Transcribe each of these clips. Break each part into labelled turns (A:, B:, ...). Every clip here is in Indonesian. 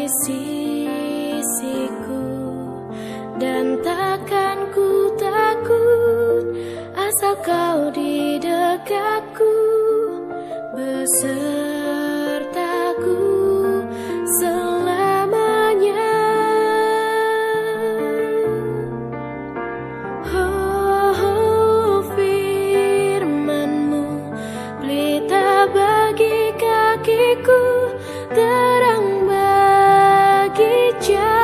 A: di sisiku, dan takkan ku takut asal kau di dekatku, besertaku selamanya. Oh, firman-Mu pelita bagi kakiku, terang bagi jalanku.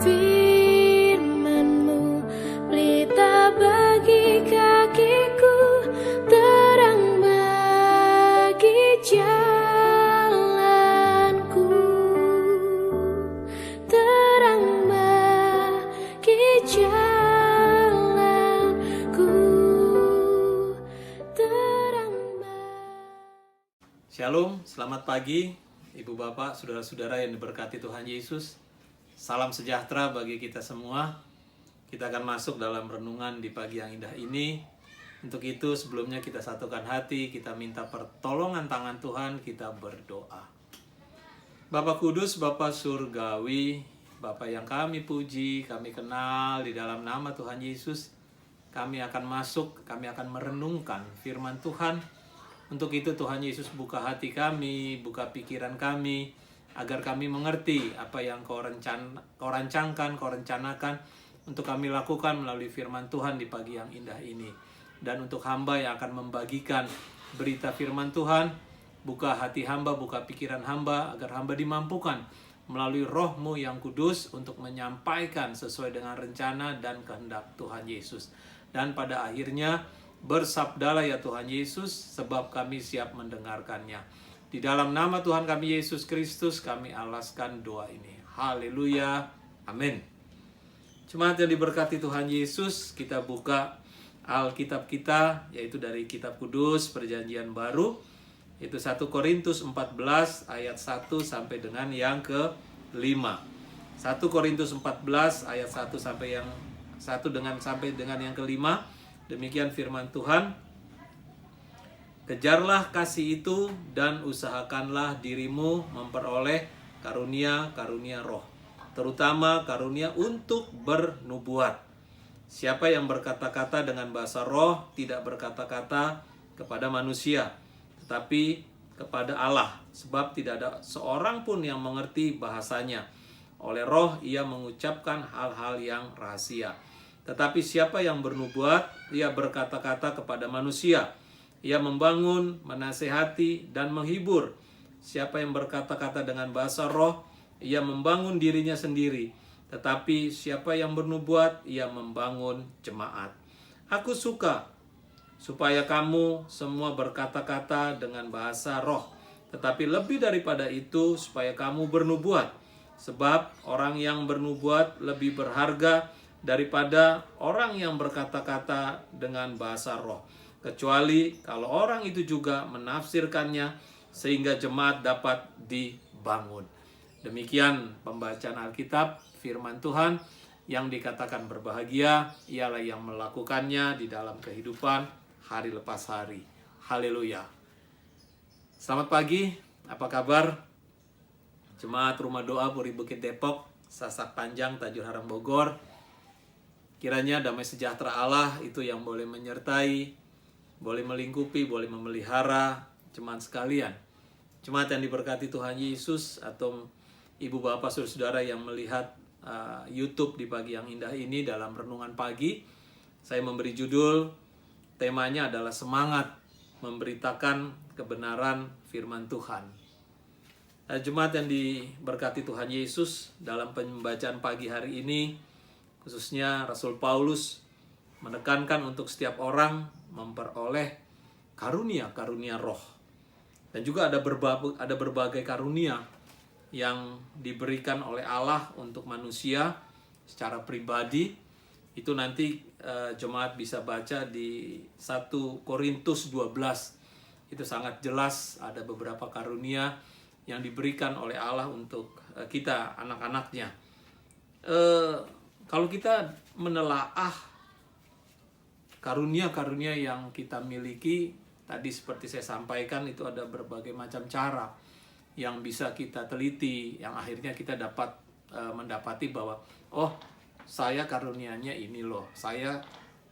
A: Firman-Mu pelita bagi kakiku, terang bagi jalanku, terang bagi jalanku, terang bagi.
B: Shalom, selamat pagi Ibu Bapak, Saudara-saudara yang diberkati Tuhan Yesus. Salam sejahtera bagi kita semua. Kita akan masuk dalam renungan di pagi yang indah ini. Untuk itu sebelumnya kita satukan hati, kita minta pertolongan tangan Tuhan, kita berdoa. Bapa Kudus, Bapa Surgawi, Bapa yang kami puji, kami kenal di dalam nama Tuhan Yesus. Kami akan masuk, kami akan merenungkan firman Tuhan. Untuk itu Tuhan Yesus buka hati kami, buka pikiran kami, agar kami mengerti apa yang kau rancangkan, kau rencanakan untuk kami lakukan melalui firman Tuhan di pagi yang indah ini. Dan untuk hamba yang akan membagikan berita firman Tuhan, buka hati hamba, buka pikiran hamba, agar hamba dimampukan melalui roh-Mu yang kudus untuk menyampaikan sesuai dengan rencana dan kehendak Tuhan Yesus. Dan pada akhirnya, bersabdalah ya Tuhan Yesus, sebab kami siap mendengarkannya. Di dalam nama Tuhan kami Yesus Kristus, kami alaskan doa ini. Haleluya, amin. Jemaat yang diberkati Tuhan Yesus, kita buka Alkitab kita, yaitu dari Kitab Kudus Perjanjian Baru, yaitu 1 Korintus 14 ayat 1 sampai dengan yang ke-5. 1 Korintus 14 ayat 1 sampai yang 1 sampai dengan yang ke-5. Demikian firman Tuhan. Kejarlah kasih itu dan usahakanlah dirimu memperoleh karunia-karunia roh, terutama karunia untuk bernubuat. Siapa yang berkata-kata dengan bahasa roh tidak berkata-kata kepada manusia, tetapi kepada Allah, sebab tidak ada seorang pun yang mengerti bahasanya. Oleh roh ia mengucapkan hal-hal yang rahasia. Tetapi siapa yang bernubuat, ia berkata-kata kepada manusia. Ia membangun, menasehati, dan menghibur. Siapa yang berkata-kata dengan bahasa roh, ia membangun dirinya sendiri. Tetapi siapa yang bernubuat, ia membangun jemaat. Aku suka supaya kamu semua berkata-kata dengan bahasa roh. Tetapi lebih daripada itu, supaya kamu bernubuat. Sebab orang yang bernubuat lebih berharga daripada orang yang berkata-kata dengan bahasa roh, kecuali kalau orang itu juga menafsirkannya sehingga jemaat dapat dibangun. Demikian pembacaan Alkitab, firman Tuhan yang dikatakan berbahagia ialah yang melakukannya di dalam kehidupan hari lepas hari. Haleluya. Selamat pagi, apa kabar? Jemaat Rumah Doa Puri Bukit Depok, Sasak Panjang, Tajur Haram Bogor. Kiranya damai sejahtera Allah itu yang boleh menyertai, boleh melingkupi, boleh memelihara jemaat sekalian. Jemaat yang diberkati Tuhan Yesus atau ibu bapak saudara yang melihat YouTube di pagi yang indah ini dalam renungan pagi, saya memberi judul, temanya adalah semangat memberitakan kebenaran firman Tuhan. Jemaat yang diberkati Tuhan Yesus, dalam pembacaan pagi hari ini, khususnya Rasul Paulus menekankan untuk setiap orang memperoleh karunia-karunia roh. Dan juga ada berbagai karunia yang diberikan oleh Allah untuk manusia secara pribadi. Itu nanti jemaat bisa baca di 1 Korintus 12. Itu sangat jelas ada beberapa karunia yang diberikan oleh Allah untuk kita, anak-anaknya. Kalau kita menelaah karunia-karunia yang kita miliki, tadi seperti saya sampaikan itu ada berbagai macam cara yang bisa kita teliti, yang akhirnya kita dapat mendapati bahwa oh, saya karunianya ini loh, saya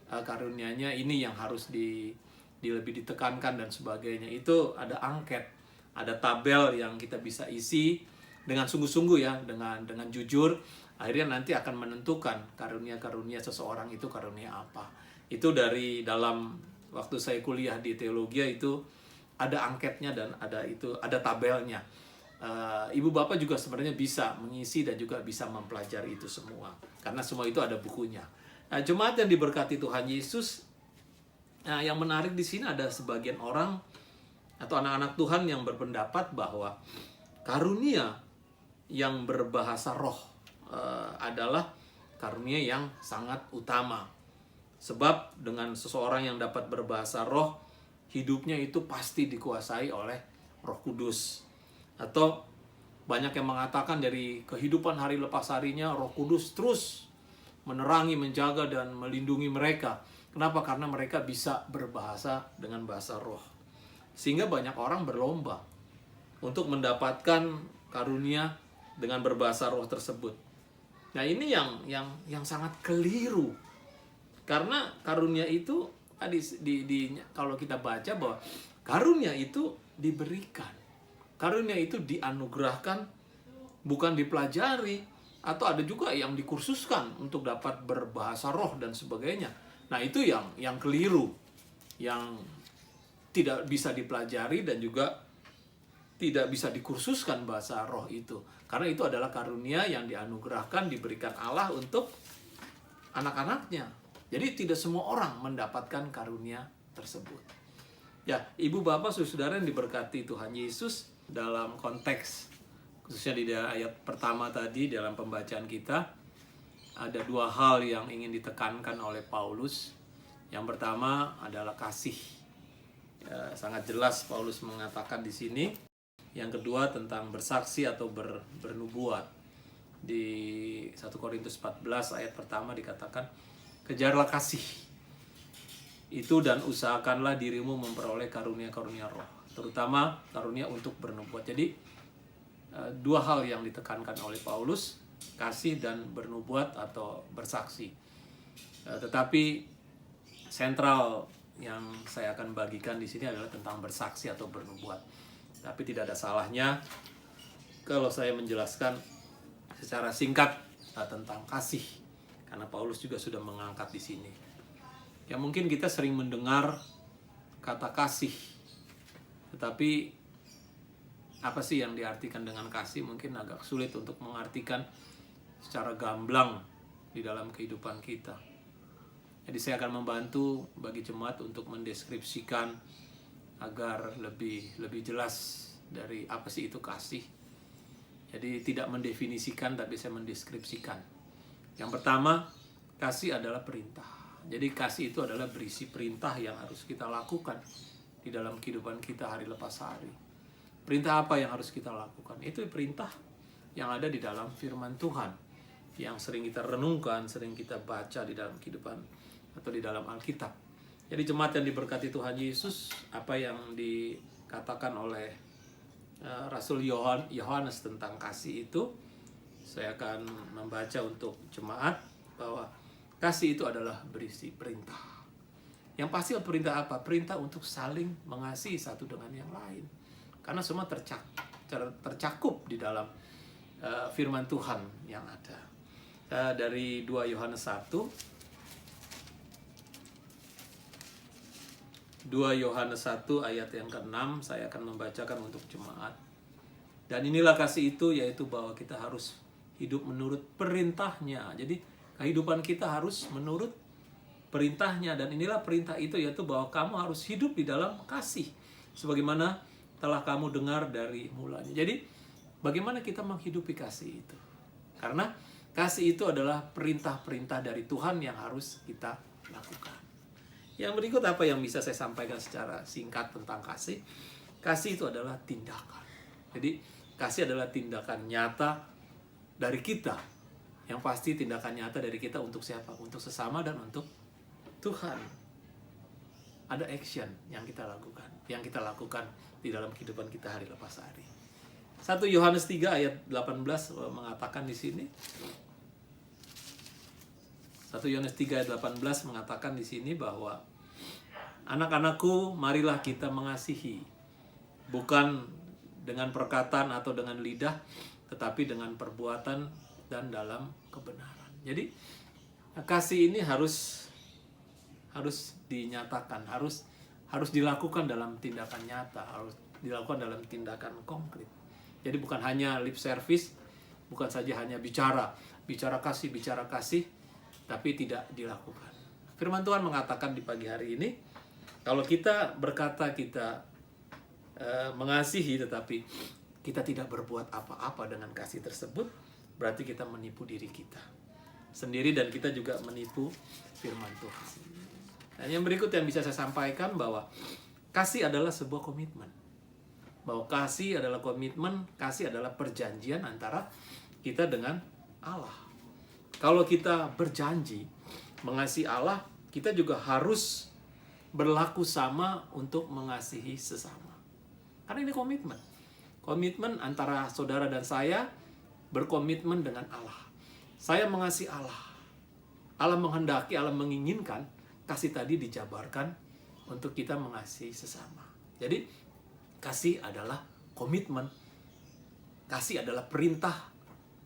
B: karunianya ini yang harus lebih ditekankan dan sebagainya. Itu ada angket, ada tabel yang kita bisa isi dengan sungguh-sungguh ya, dengan jujur. Akhirnya nanti akan menentukan karunia-karunia seseorang itu karunia apa. Itu dari dalam waktu saya kuliah di teologi itu ada angketnya dan ada tabelnya. Ibu bapak juga sebenarnya bisa mengisi dan juga bisa mempelajari itu semua, karena semua itu ada bukunya. Nah, jemaat yang diberkati Tuhan Yesus, yang menarik di sini ada sebagian orang atau anak-anak Tuhan yang berpendapat bahwa karunia yang berbahasa roh adalah karunia yang sangat utama. Sebab dengan seseorang yang dapat berbahasa roh, hidupnya itu pasti dikuasai oleh Roh Kudus. Atau banyak yang mengatakan dari kehidupan hari lepas harinya, Roh Kudus terus menerangi, menjaga, dan melindungi mereka. Kenapa? Karena mereka bisa berbahasa dengan bahasa roh. Sehingga banyak orang berlomba untuk mendapatkan karunia dengan berbahasa roh tersebut. Nah, ini yang sangat keliru. Karena karunia itu tadi kalau kita baca bahwa karunia itu diberikan. Karunia itu dianugerahkan, bukan dipelajari, atau ada juga yang dikursuskan untuk dapat berbahasa roh dan sebagainya. Nah, itu yang keliru, yang tidak bisa dipelajari dan juga tidak bisa dikursuskan bahasa roh itu. Karena itu adalah karunia yang dianugerahkan, diberikan Allah untuk anak-anaknya. Jadi tidak semua orang mendapatkan karunia tersebut. Ya, ibu bapak saudara yang diberkati Tuhan Yesus, dalam konteks khususnya di ayat pertama tadi dalam pembacaan kita, ada dua hal yang ingin ditekankan oleh Paulus. Yang pertama adalah kasih. Ya, sangat jelas Paulus mengatakan di sini. Yang kedua tentang bersaksi atau bernubuat. Di 1 Korintus 14 ayat pertama dikatakan, kejarlah kasih itu dan usahakanlah dirimu memperoleh karunia-karunia roh, terutama karunia untuk bernubuat. Jadi dua hal yang ditekankan oleh Paulus, kasih dan bernubuat atau bersaksi. Tetapi sentral yang saya akan bagikan di sini adalah tentang bersaksi atau bernubuat. Tapi tidak ada salahnya kalau saya menjelaskan secara singkat tentang kasih, karena Paulus juga sudah mengangkat di sini. Ya, mungkin kita sering mendengar kata kasih, tetapi apa sih yang diartikan dengan kasih? Mungkin agak sulit untuk mengartikan secara gamblang di dalam kehidupan kita. Jadi saya akan membantu bagi jemaat untuk mendeskripsikan agar lebih jelas dari apa sih itu kasih. Jadi tidak mendefinisikan, tapi saya mendeskripsikan. Yang pertama, kasih adalah perintah. Jadi kasih itu adalah berisi perintah yang harus kita lakukan di dalam kehidupan kita hari lepas hari. Perintah apa yang harus kita lakukan? Itu perintah yang ada di dalam firman Tuhan, yang sering kita renungkan, sering kita baca di dalam kehidupan atau di dalam Alkitab. Jadi jemaat yang diberkati Tuhan Yesus, apa yang dikatakan oleh Rasul Yohanes tentang kasih itu, saya akan membaca untuk jemaat bahwa kasih itu adalah berisi perintah. Yang pasti perintah apa? Perintah untuk saling mengasihi satu dengan yang lain. Karena semua tercakup di dalam firman Tuhan yang ada. Dari 2 Yohanes 1. 2 Yohanes 1 ayat yang ke-6 saya akan membacakan untuk jemaat. Dan inilah kasih itu, yaitu bahwa kita harus hidup menurut perintahnya. Jadi kehidupan kita harus menurut perintahnya. Dan inilah perintah itu, yaitu bahwa kamu harus hidup di dalam kasih, sebagaimana telah kamu dengar dari mulanya. Jadi bagaimana kita menghidupi kasih itu? Karena kasih itu adalah perintah-perintah dari Tuhan yang harus kita lakukan. Yang berikut apa yang bisa saya sampaikan secara singkat tentang kasih. Kasih itu adalah tindakan. Jadi kasih adalah tindakan nyata dari kita. Yang pasti tindakan nyata dari kita untuk siapa? Untuk sesama dan untuk Tuhan. ada action yang kita lakukan di dalam kehidupan kita hari lepas hari. 1 Yohanes 3 ayat 18 mengatakan di sini. 1 Yohanes 3 ayat 18 mengatakan di sini bahwa anak-anakku, marilah kita mengasihi, bukan dengan perkataan atau dengan lidah, tetapi dengan perbuatan dan dalam kebenaran. Jadi kasih ini harus dinyatakan, harus dilakukan dalam tindakan nyata, harus dilakukan dalam tindakan konkret. Jadi bukan hanya lip service, bukan saja hanya bicara kasih, tapi tidak dilakukan. Firman Tuhan mengatakan di pagi hari ini, kalau kita berkata kita mengasihi tetapi kita tidak berbuat apa-apa dengan kasih tersebut, berarti kita menipu diri kita sendiri dan kita juga menipu firman Tuhan. Dan yang berikut yang bisa saya sampaikan bahwa kasih adalah sebuah komitmen. Bahwa kasih adalah komitmen, kasih adalah perjanjian antara kita dengan Allah. Kalau kita berjanji mengasihi Allah, kita juga harus berlaku sama untuk mengasihi sesama. Karena ini komitmen. Komitmen antara saudara dan saya berkomitmen dengan Allah. Saya mengasihi Allah. Allah menghendaki, Allah menginginkan kasih tadi dijabarkan untuk kita mengasihi sesama. Jadi kasih adalah komitmen. Kasih adalah perintah.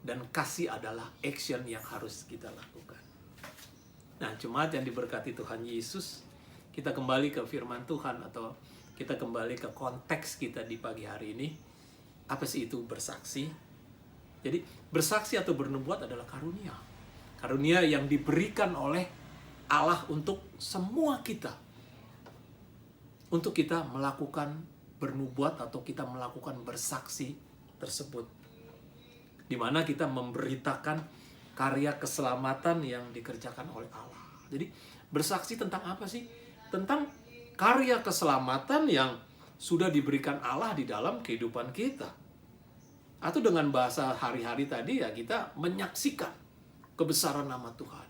B: Dan kasih adalah action yang harus kita lakukan. Nah, jemaat yang diberkati Tuhan Yesus, kita kembali ke firman Tuhan atau kita kembali ke konteks kita di pagi hari ini. Apa sih itu bersaksi? Jadi bersaksi atau bernubuat adalah karunia. Karunia yang diberikan oleh Allah untuk semua kita. Untuk kita melakukan bernubuat atau kita melakukan bersaksi tersebut. Di mana kita memberitakan karya keselamatan yang dikerjakan oleh Allah. Jadi bersaksi tentang apa sih? Tentang karya keselamatan yang sudah diberikan Allah di dalam kehidupan kita. Atau dengan bahasa hari-hari tadi ya kita menyaksikan kebesaran nama Tuhan.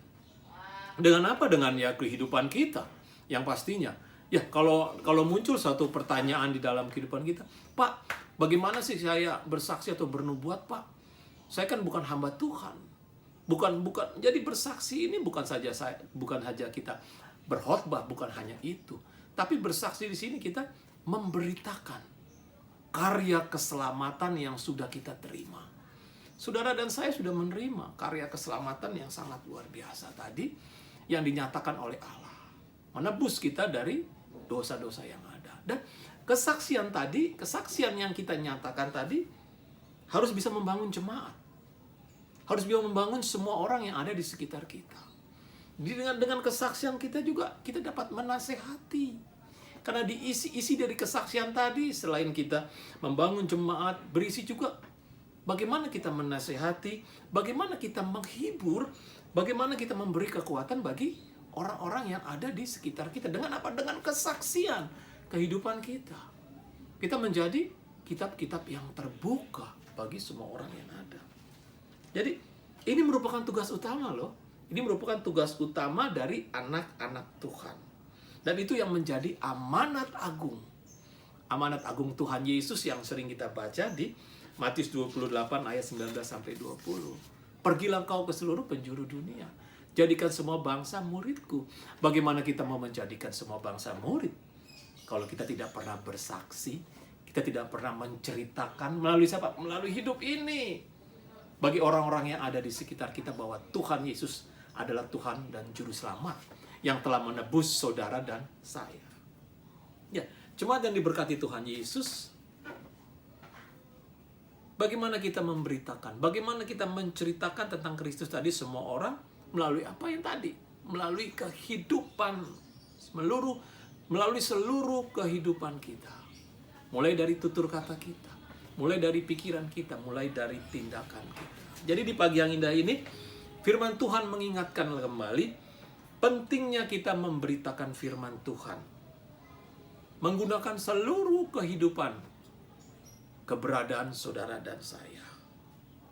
B: Dengan apa? Dengan ya kehidupan kita. Yang pastinya ya kalau muncul satu pertanyaan di dalam kehidupan kita, Pak, bagaimana sih saya bersaksi atau bernubuat, Pak? Saya kan bukan hamba Tuhan. Bukan. Jadi bersaksi ini bukan saja kita berkhotbah, bukan hanya itu. Tapi bersaksi di sini kita memberitakan karya keselamatan yang sudah kita terima. Saudara dan saya sudah menerima karya keselamatan yang sangat luar biasa tadi yang dinyatakan oleh Allah. Menebus kita dari dosa-dosa yang ada. Dan kesaksian yang kita nyatakan tadi harus bisa membangun jemaat. Harus bisa membangun semua orang yang ada di sekitar kita. Dengan kesaksian kita juga kita dapat menasehati. Karena isi dari kesaksian tadi selain kita membangun jemaat, berisi juga bagaimana kita menasehati, bagaimana kita menghibur, bagaimana kita memberi kekuatan bagi orang-orang yang ada di sekitar kita. Dengan apa? Dengan kesaksian kehidupan kita. Kita menjadi kitab-kitab yang terbuka bagi semua orang yang ada. Jadi ini merupakan tugas utama loh. Ini merupakan tugas utama dari anak-anak Tuhan. Dan itu yang menjadi amanat agung. Amanat agung Tuhan Yesus yang sering kita baca di Matius 28 ayat 19 sampai 20. Pergilah kau ke seluruh penjuru dunia. Jadikan semua bangsa muridku. Bagaimana kita mau menjadikan semua bangsa murid? Kalau kita tidak pernah bersaksi, kita tidak pernah menceritakan melalui siapa? Melalui hidup ini. Bagi orang-orang yang ada di sekitar kita bahwa Tuhan Yesus adalah Tuhan dan Juru Selamat yang telah menebus saudara dan saya. Ya, jemaat yang diberkati Tuhan Yesus, bagaimana kita memberitakan, bagaimana kita menceritakan tentang Kristus tadi semua orang melalui apa yang tadi? Melalui kehidupan, melalui seluruh kehidupan kita. Mulai dari tutur kata kita, mulai dari pikiran kita, mulai dari tindakan kita. Jadi di pagi yang indah ini, firman Tuhan mengingatkan kembali pentingnya kita memberitakan firman Tuhan. Menggunakan seluruh kehidupan, keberadaan saudara dan saya.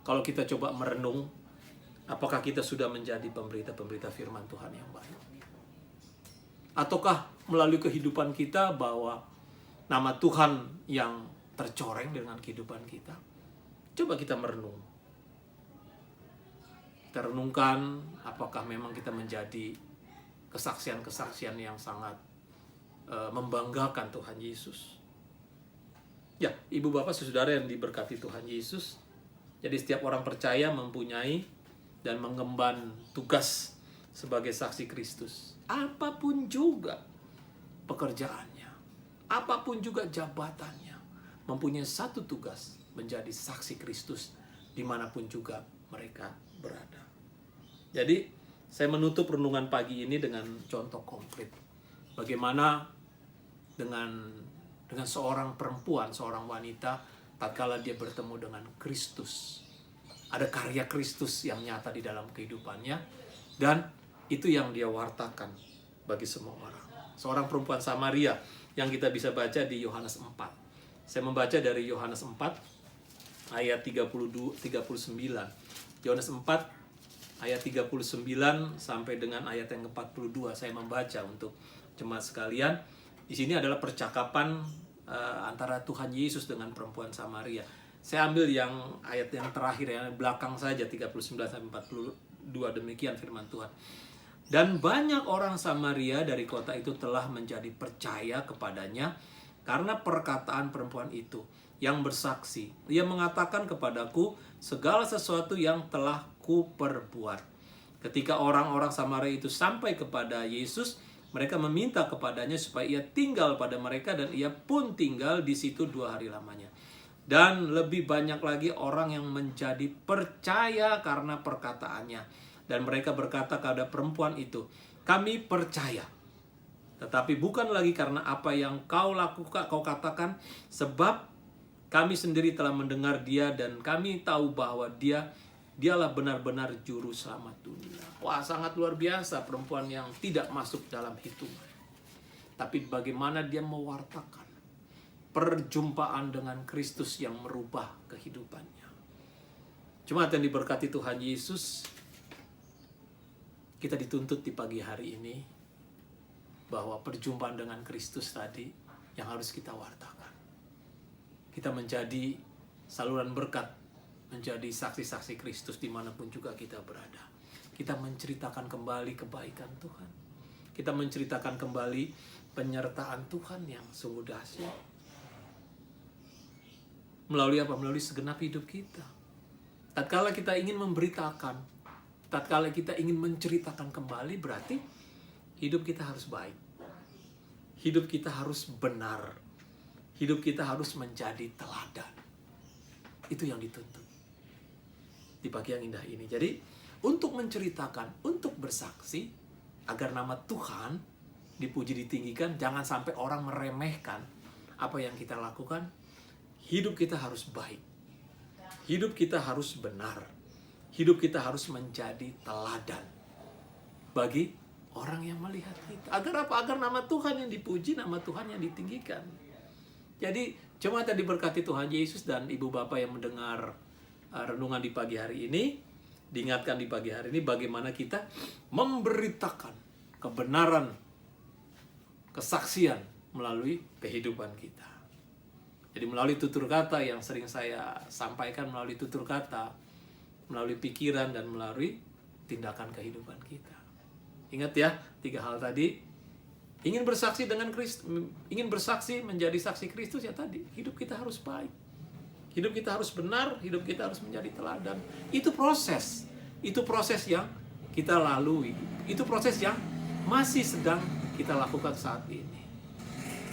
B: Kalau kita coba merenung, apakah kita sudah menjadi pemberita-pemberita firman Tuhan yang baik? Ataukah melalui kehidupan kita bahwa nama Tuhan yang tercoreng dengan kehidupan kita? Coba kita merenung. Kita renungkan apakah memang kita menjadi kesaksian-kesaksian yang sangat membanggakan Tuhan Yesus. Ya, ibu bapak saudara yang diberkati Tuhan Yesus. Jadi setiap orang percaya mempunyai dan mengemban tugas sebagai saksi Kristus. Apapun juga pekerjaannya, apapun juga jabatannya, mempunyai satu tugas, menjadi saksi Kristus dimanapun juga mereka berada. Jadi saya menutup renungan pagi ini dengan contoh konkret. Bagaimana dengan seorang perempuan, seorang wanita, tatkala dia bertemu dengan Kristus. Ada karya Kristus yang nyata di dalam kehidupannya, dan itu yang dia wartakan bagi semua orang. Seorang perempuan Samaria yang kita bisa baca di Yohanes 4. Saya membaca dari Yohanes 4 ayat 39. Yohanes 4 ayat 39 sampai dengan ayat yang ke-42 saya membaca untuk jemaat sekalian. Di sini adalah percakapan antara Tuhan Yesus dengan perempuan Samaria. Saya ambil yang ayat yang terakhir, yang belakang saja, 39 sampai 42, demikian firman Tuhan. Dan banyak orang Samaria dari kota itu telah menjadi percaya kepadanya karena perkataan perempuan itu yang bersaksi. Ia mengatakan kepadaku segala sesuatu yang telah kuperbuat. Ketika orang-orang Samaria itu sampai kepada Yesus, mereka meminta kepadanya supaya ia tinggal pada mereka, dan ia pun tinggal di situ 2 hari lamanya. Dan lebih banyak lagi orang yang menjadi percaya karena perkataannya. Dan mereka berkata kepada perempuan itu, kami percaya, tetapi bukan lagi karena apa yang kau lakukan, kau katakan, sebab kami sendiri telah mendengar dia dan kami tahu bahwa dialah benar-benar juru selamat dunia. Wah, sangat luar biasa perempuan yang tidak masuk dalam hitungan. Tapi bagaimana dia mewartakan perjumpaan dengan Kristus yang merubah kehidupannya. Jemaat yang diberkati Tuhan Yesus, kita dituntut di pagi hari ini bahwa perjumpaan dengan Kristus tadi yang harus kita wartakan. Kita menjadi saluran berkat, menjadi saksi-saksi Kristus dimanapun juga kita berada. Kita menceritakan kembali kebaikan Tuhan. Kita menceritakan kembali penyertaan Tuhan yang sungguh dahsyat. Melalui apa? Melalui segenap hidup kita. Tatkala kita ingin memberitakan, tatkala kita ingin menceritakan kembali, berarti hidup kita harus baik. Hidup kita harus benar. Hidup kita harus menjadi teladan. Itu yang dituntut di pagi yang indah ini. Jadi, untuk menceritakan, untuk bersaksi, agar nama Tuhan dipuji, ditinggikan, jangan sampai orang meremehkan apa yang kita lakukan. Hidup kita harus baik. Hidup kita harus benar. Hidup kita harus menjadi teladan bagi orang yang melihat kita. Agar apa? Agar nama Tuhan yang dipuji, nama Tuhan yang ditinggikan. Jadi, jemaat yang diberkati Tuhan Yesus dan ibu bapak yang mendengar renungan di pagi hari ini, diingatkan di pagi hari ini bagaimana kita memberitakan kebenaran, kesaksian melalui kehidupan kita. Jadi melalui tutur kata yang sering saya sampaikan, melalui tutur kata, melalui pikiran, dan melalui tindakan kehidupan kita. Ingat ya, 3 hal tadi. Ingin bersaksi dengan Kristus, ingin bersaksi menjadi saksi Kristus, ya tadi, hidup kita harus baik. Hidup kita harus benar, hidup kita harus menjadi teladan. Itu proses yang kita lalui. Itu proses yang masih sedang kita lakukan saat ini.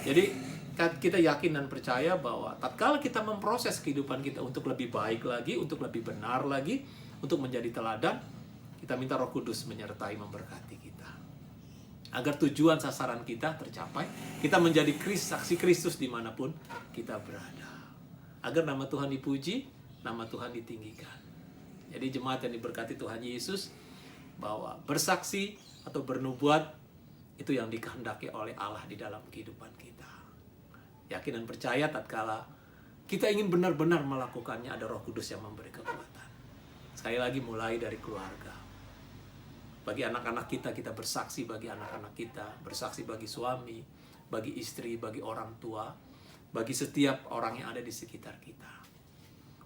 B: Jadi kita yakin dan percaya bahwa tatkala kita memproses kehidupan kita untuk lebih baik lagi, untuk lebih benar lagi, untuk menjadi teladan, kita minta Roh Kudus menyertai, memberkati kita. Agar tujuan sasaran kita tercapai, kita menjadi saksi Kristus dimanapun kita berada. Agar nama Tuhan dipuji, nama Tuhan ditinggikan. Jadi jemaat yang diberkati Tuhan Yesus, bahwa bersaksi atau bernubuat itu yang dikehendaki oleh Allah di dalam kehidupan kita. Yakin dan percaya tatkala kita ingin benar-benar melakukannya, ada Roh Kudus yang memberi kekuatan. Sekali lagi, mulai dari keluarga. Bagi anak-anak kita, kita bersaksi bagi anak-anak kita, bersaksi bagi suami, bagi istri, bagi orang tua, bagi setiap orang yang ada di sekitar kita.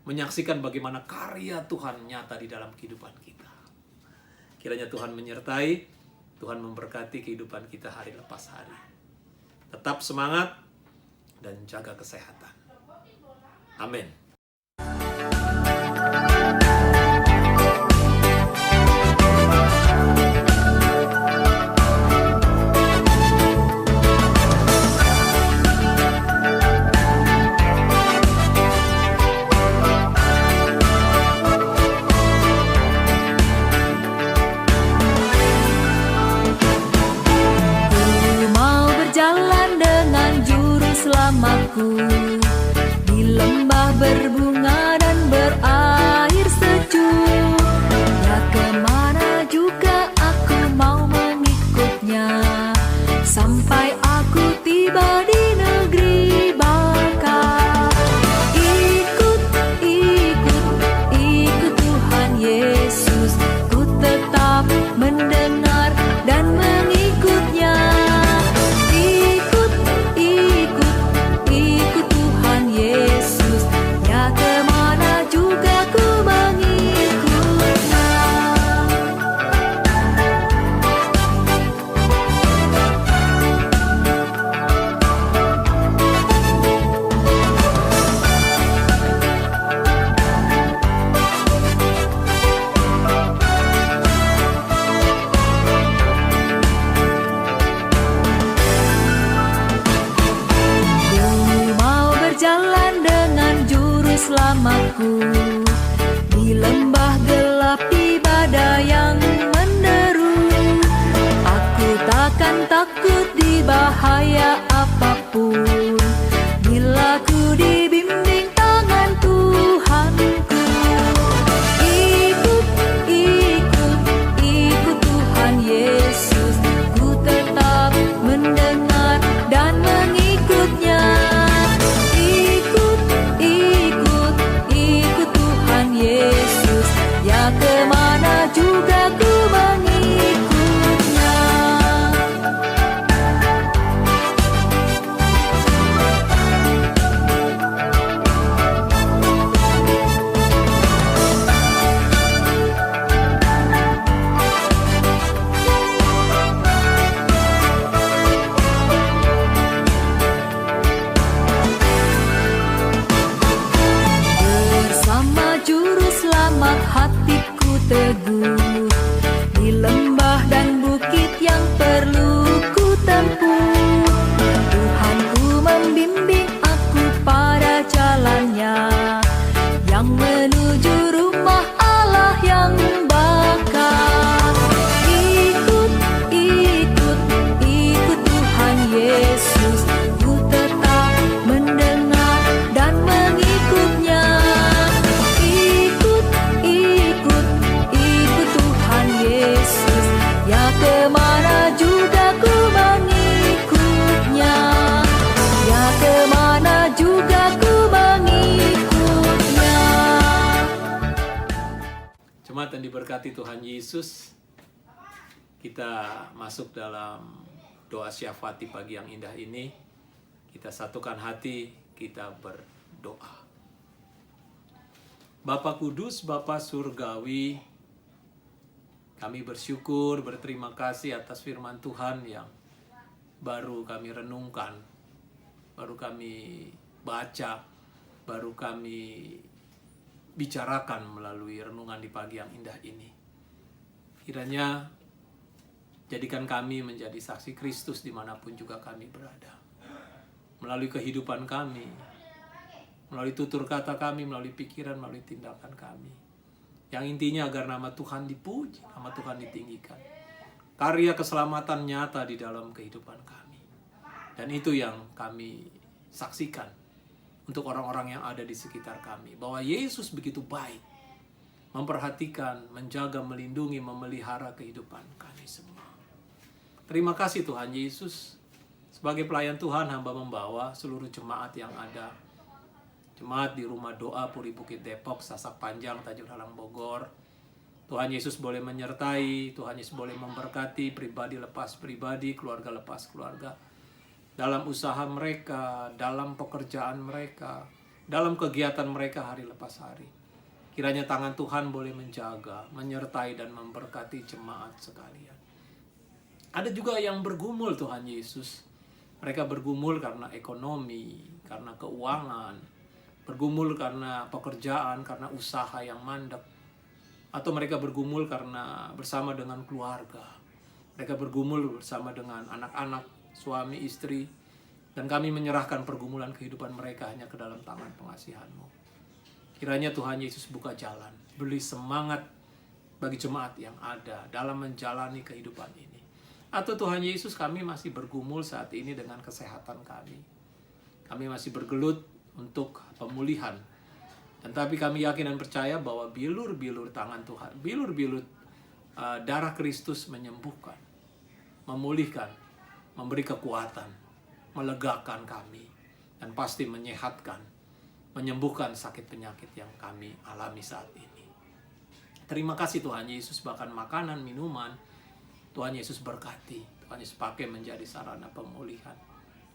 B: Menyaksikan bagaimana karya Tuhan nyata di dalam kehidupan kita. Kiranya Tuhan menyertai, Tuhan memberkati kehidupan kita hari lepas hari. Tetap semangat dan jaga kesehatan. Amin.
C: Selamatku di lembah berbunga dan berair sejuk, ya kemana juga aku mau mengikutnya, sampai aku tiba di negeri baka. Ikut Tuhan Yesus, ku tetap mendengar dan mengikutnya. Selamatku di lembah gelap, di badai yang menderu. Aku takkan takut di bahaya apapun, bila ku dibimbing tangan Tuhanku. Ikut Tuhan Yesus, ku tetap mendengar dan mengikutnya. Yesus, ya kemana juga ku mengikutnya. Hatiku teguh di lembah dan bukit yang perlu ku tempuh. Tuhanku membimbing aku pada jalannya, yang menuju rumah Allah yang bakal. Ikut Tuhan Yesus, ku tetap mendengar dan mengikutnya. Yesus, ya kemana juga ku mengikutnya, ya kemana juga ku mengikutnya.
B: Jemaat yang diberkati Tuhan Yesus, kita masuk dalam doa syafati pagi yang indah ini. Kita satukan hati, kita berdoa. Bapa Kudus, Bapa Surgawi, kami bersyukur, berterima kasih atas firman Tuhan yang baru kami renungkan, baru kami baca, baru kami bicarakan melalui renungan di pagi yang indah ini. Kiranya jadikan kami menjadi saksi Kristus dimanapun juga kami berada. Melalui kehidupan kami, melalui tutur kata kami, melalui pikiran, melalui tindakan kami. Yang intinya agar nama Tuhan dipuji, nama Tuhan ditinggikan. Karya keselamatan nyata di dalam kehidupan kami. Dan itu yang kami saksikan untuk orang-orang yang ada di sekitar kami. Bahwa Yesus begitu baik, memperhatikan, menjaga, melindungi, memelihara kehidupan kami semua. Terima kasih Tuhan Yesus. Sebagai pelayan Tuhan, hamba membawa seluruh jemaat yang ada. Jemaat di Rumah Doa Puri Bukit Depok, Sasak Panjang, Tanjung Halang Bogor. Tuhan Yesus boleh menyertai, Tuhan Yesus boleh memberkati pribadi lepas pribadi, keluarga lepas keluarga. Dalam usaha mereka, dalam pekerjaan mereka, dalam kegiatan mereka hari lepas hari. Kiranya tangan Tuhan boleh menjaga, menyertai dan memberkati jemaat sekalian. Ada juga yang bergumul Tuhan Yesus. Mereka bergumul karena ekonomi, karena keuangan, bergumul karena pekerjaan, karena usaha yang mandek. Atau mereka bergumul karena bersama dengan keluarga. Mereka bergumul bersama dengan anak-anak, suami, istri. Dan kami menyerahkan pergumulan kehidupan mereka hanya ke dalam tangan pengasihan-Mu. Kiranya Tuhan Yesus buka jalan, beri semangat bagi jemaat yang ada dalam menjalani kehidupan ini. Atau Tuhan Yesus, kami masih bergumul saat ini dengan kesehatan kami. Kami masih bergelut untuk pemulihan. Dan tapi kami yakin dan percaya bahwa bilur-bilur tangan Tuhan, bilur-bilur darah Kristus menyembuhkan, memulihkan, memberi kekuatan, melegakan kami, dan pasti menyehatkan, menyembuhkan sakit penyakit yang kami alami saat ini. Terima kasih Tuhan Yesus, bahkan makanan, minuman, Tuhan Yesus berkati, Tuhan Yesus pakai menjadi sarana pemulihan,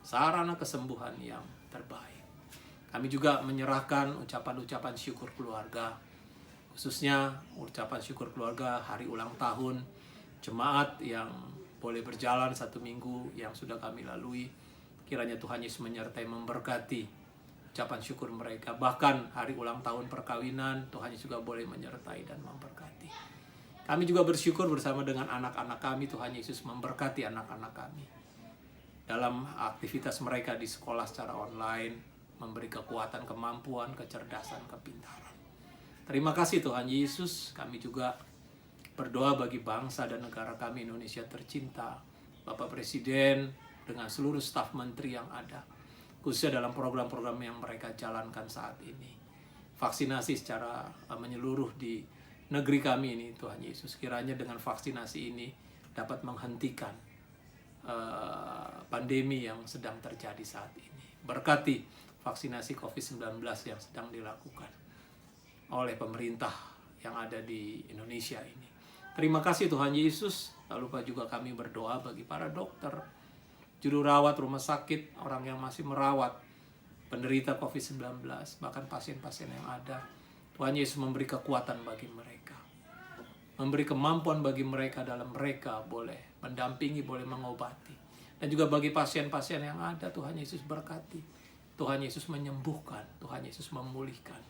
B: sarana kesembuhan yang terbaik. Kami juga menyerahkan ucapan-ucapan syukur keluarga, khususnya ucapan syukur keluarga hari ulang tahun jemaat yang boleh berjalan 1 minggu yang sudah kami lalui. Kiranya Tuhan Yesus menyertai, memberkati ucapan syukur mereka. Bahkan hari ulang tahun perkawinan, Tuhan Yesus juga boleh menyertai dan memberkati. Kami juga bersyukur bersama dengan anak-anak kami, Tuhan Yesus memberkati anak-anak kami dalam aktivitas mereka di sekolah secara online, memberi kekuatan, kemampuan, kecerdasan, kepintaran. Terima kasih Tuhan Yesus. Kami juga berdoa bagi bangsa dan negara kami Indonesia tercinta, Bapak Presiden dengan seluruh staf menteri yang ada, khususnya dalam program-program yang mereka jalankan saat ini. Vaksinasi secara menyeluruh di negeri kami ini, Tuhan Yesus. Kiranya dengan vaksinasi ini dapat menghentikan pandemi yang sedang terjadi saat ini. Berkati vaksinasi COVID-19 yang sedang dilakukan oleh pemerintah yang ada di Indonesia ini. Terima kasih Tuhan Yesus. Tak lupa juga kami berdoa bagi para dokter, juru rawat rumah sakit, orang yang masih merawat penderita COVID-19, bahkan pasien-pasien yang ada. Tuhan Yesus memberi kekuatan bagi mereka, memberi kemampuan bagi mereka dalam mereka boleh mendampingi, boleh mengobati. Dan juga bagi pasien-pasien yang ada, Tuhan Yesus berkati. Tuhan Yesus menyembuhkan, Tuhan Yesus memulihkan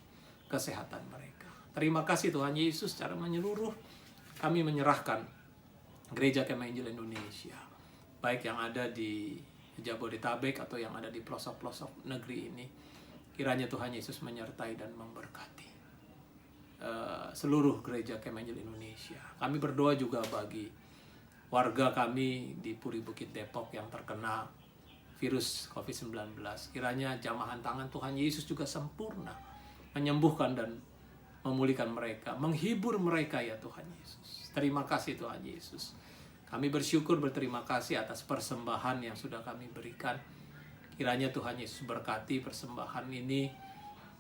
B: kesehatan mereka. Terima kasih Tuhan Yesus, secara menyeluruh kami menyerahkan Gereja Kemah Injil Indonesia, baik yang ada di Jabodetabek atau yang ada di pelosok-pelosok negeri ini. Kiranya Tuhan Yesus menyertai dan memberkati seluruh Gereja Kemah Injil Indonesia. Kami berdoa juga bagi warga kami di Puri Bukit Depok yang terkena virus COVID-19. Kiranya jamahan tangan Tuhan Yesus juga sempurna, menyembuhkan dan memulihkan mereka, menghibur mereka ya Tuhan Yesus. Terima kasih Tuhan Yesus. Kami bersyukur, berterima kasih atas persembahan yang sudah kami berikan. Kiranya Tuhan Yesus berkati persembahan ini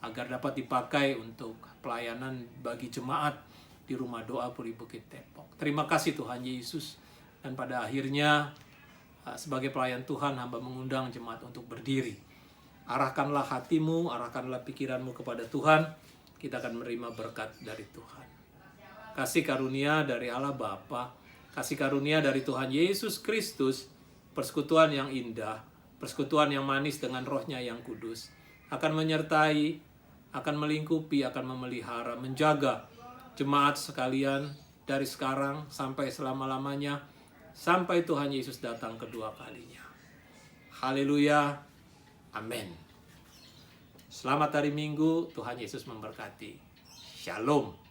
B: agar dapat dipakai untuk pelayanan bagi jemaat di Rumah Doa Puri Bukit Depok. Terima kasih Tuhan Yesus. Dan pada akhirnya sebagai pelayan Tuhan, hamba mengundang jemaat untuk berdiri. Arahkanlah hatimu, arahkanlah pikiranmu kepada Tuhan. Kita akan menerima berkat dari Tuhan. Kasih karunia dari Allah Bapa, kasih karunia dari Tuhan Yesus Kristus, persekutuan yang indah, persekutuan yang manis dengan Roh-Nya yang kudus, akan menyertai, akan melingkupi, akan memelihara, menjaga jemaat sekalian dari sekarang sampai selama-lamanya, sampai Tuhan Yesus datang kedua kalinya. Haleluya. Amin. Selamat hari Minggu. Tuhan Yesus memberkati. Shalom.